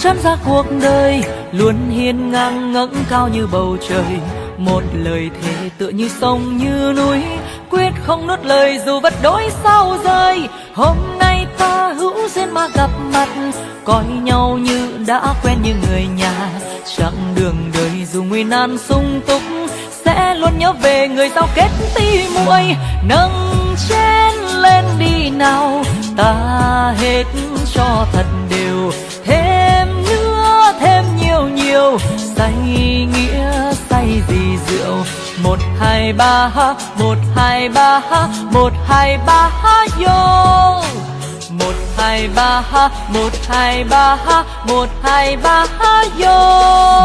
chắn ra cuộc đời luôn hiên ngang ngẩng cao như bầu trời. Một lời thề tựa như sông như núi, quyết không nuốt lời dù vật đổi sao rời. Hôm nay ta hữu duyên mà gặp mặt, coi nhau như đã quen như người nhà. Chặng đường đời dù nguy nan sung túc, sẽ luôn nhớ về người giao kết tí muội. Nâng chén lên đi nào, ta hết cho thật đều. Thêm nữa thêm nhiều nhiều, say nghĩa say vì rượu. 1 2 3 1 2 3 1 2 3 vô. 1 2 3 1 2 3 1 2 3 vô.